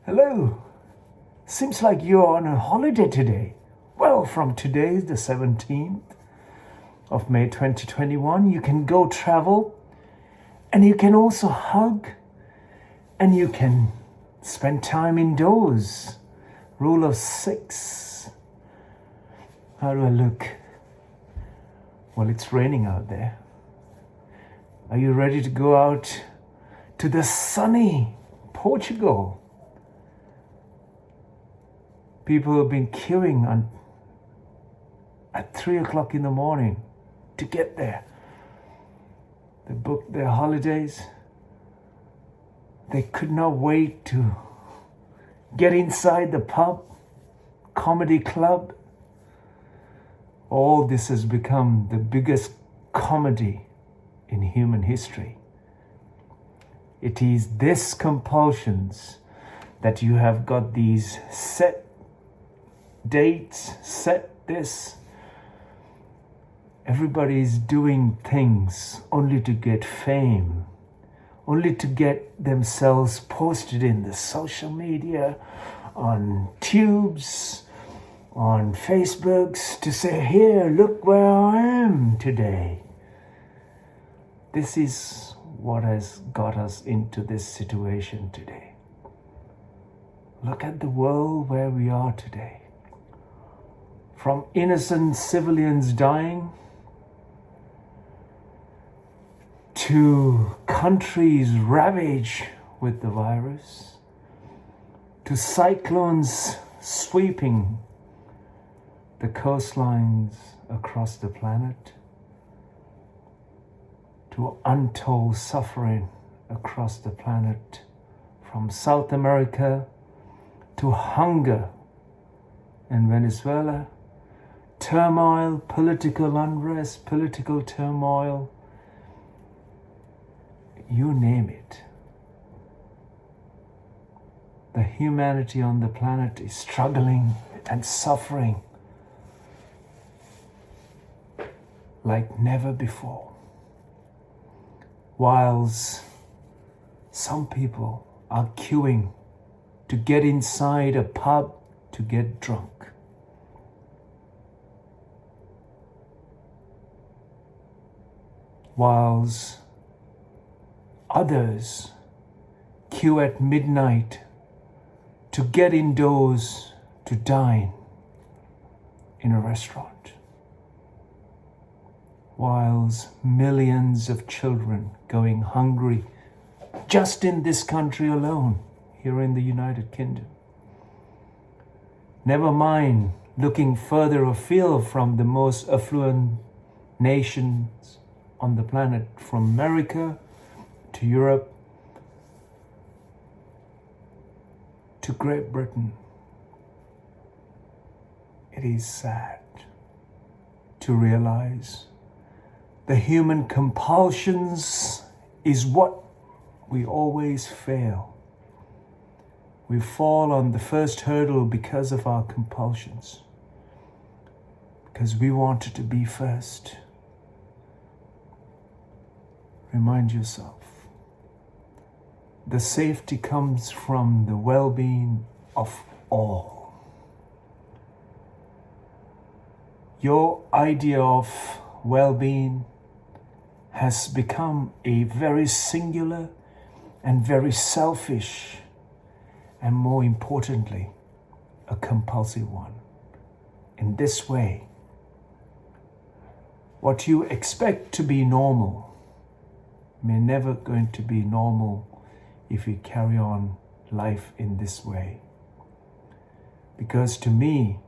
Hello. Seems like you're on a holiday today. Well, from today, the 17th of May 2021, you can go travel and you can also hug and you can spend time indoors. Rule of 6. How do I look? Well, it's raining out there. Are you ready to go out to the sunny Portugal? People have been queuing at 3 o'clock in the morning to get there. They booked their holidays. They could not wait to get inside the pub, comedy club. All this has become the biggest comedy in human history. It is this compulsions that you have got these set dates, set this. Everybody is doing things only to get fame, only to get themselves posted in the social media, on tubes, on Facebooks, to say, here, look where I am today. This is what has got us into this situation today. Look at the world where we are today. From innocent civilians dying to countries ravaged with the virus, to cyclones sweeping the coastlines across the planet, to untold suffering across the planet, from South America to hunger in Venezuela, turmoil, political unrest, political turmoil, you name it. The humanity on the planet is struggling and suffering like never before. Whilst some people are queuing to get inside a pub to get drunk. Whilst others queue at midnight to get indoors to dine in a restaurant. Whilst millions of children going hungry just in this country alone, here in the United Kingdom. Never mind looking further afield from the most affluent nations on the planet, from America to Europe to Great Britain. It is sad to realize the human compulsions is what we always fail. We fall on the first hurdle because of our compulsions, because we wanted to be first. Remind yourself, the safety comes from the well-being of all. Your idea of well-being has become a very singular and very selfish, and more importantly, a compulsive one. In this way, what you expect to be normal may never going to be normal if you carry on life in this way. Because to me,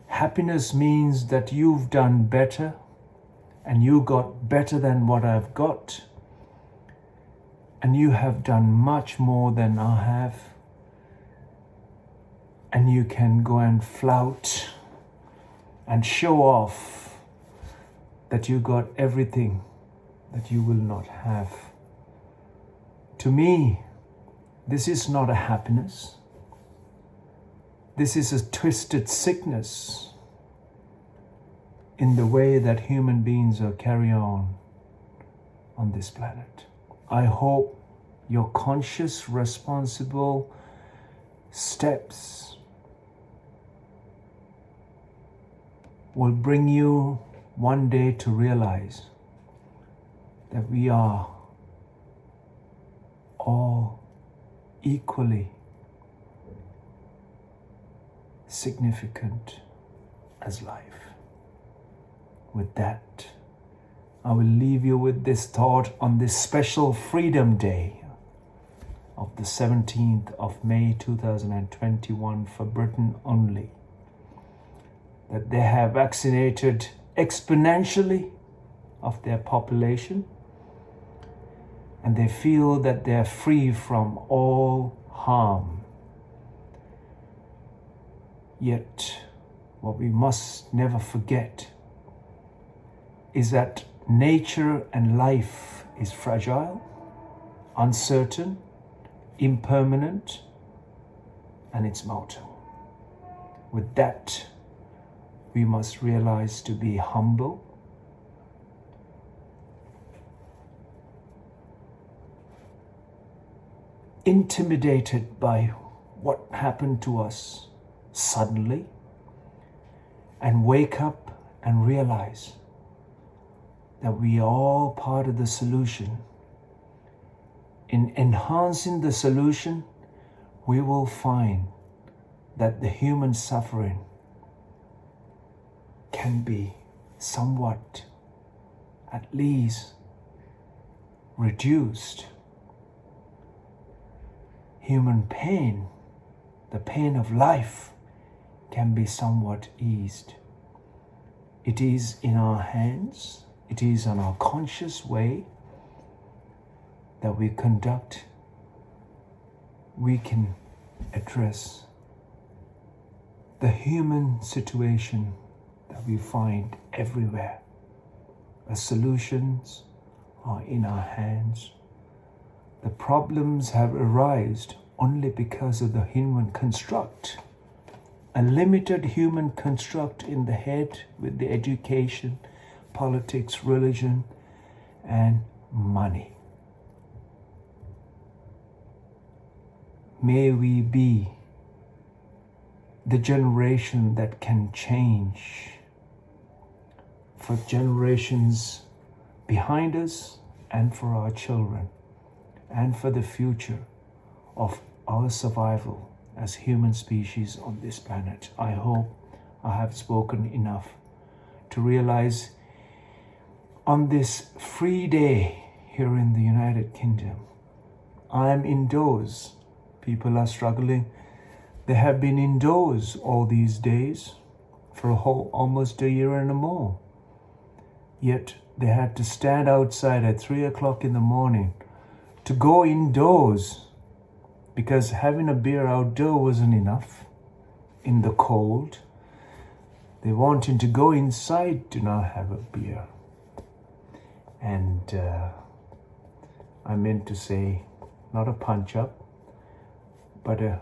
happiness means that you've done better and you got better than what I've got, and you have done much more than I have, and you can go and flout and show off that you got everything that you will not have. To me, this is not a happiness. This is a twisted sickness in the way that human beings are carrying on this planet. I hope you're conscious, responsible, steps will bring you one day to realize that we are all equally significant as life. With that, I will leave you with this thought on this special Freedom Day of the 17th of May 2021 for Britain only, that they have vaccinated exponentially of their population, and they feel that they are free from all harm. Yet, what we must never forget is that nature and life is fragile, uncertain, impermanent, and it's mortal. With that, we must realize to be humble, intimidated by what happened to us suddenly, and wake up and realize that we are all part of the solution. In enhancing the solution, we will find that the human suffering can be somewhat, at least, reduced. Human pain, the pain of life, can be somewhat eased. It is in our hands, it is on our conscious way that we can address the human situation that we find everywhere. The solutions are in our hands. The problems have arisen only because of the human construct. A limited human construct in the head with the education, politics, religion, and money. May we be the generation that can change for generations behind us and for our children and for the future of our survival as human species on this planet. I hope I have spoken enough to realize on this free day here in the United Kingdom, I am indoors. People are struggling. They have been indoors all these days for almost a year and more. Yet they had to stand outside at 3 o'clock in the morning to go indoors, because having a beer outdoor wasn't enough in the cold. They wanted to go inside to now have a beer. And I meant to say, not a punch up, but a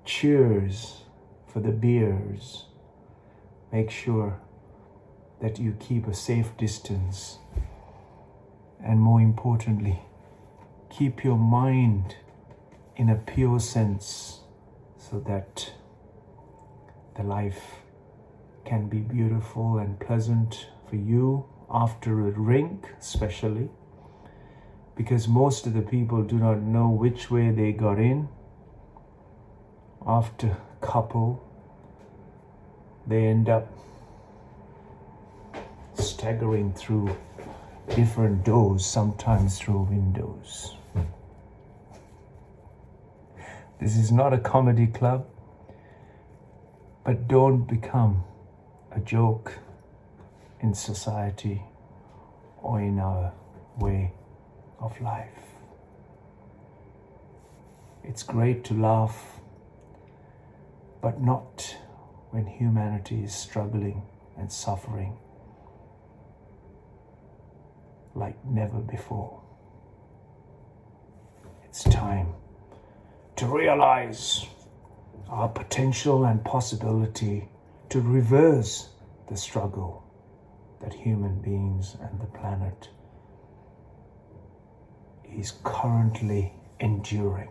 cheers for the beers. Make sure that you keep a safe distance. And more importantly, keep your mind in a pure sense so that the life can be beautiful and pleasant for you after a drink, especially because most of the people do not know which way they got in. After a couple, they end up staggering through different doors, sometimes through windows. This is not a comedy club, but don't become a joke in society or in our way of life. It's great to laugh, but not when humanity is struggling and suffering like never before. It's time to realize our potential and possibility to reverse the struggle that human beings and the planet is currently enduring.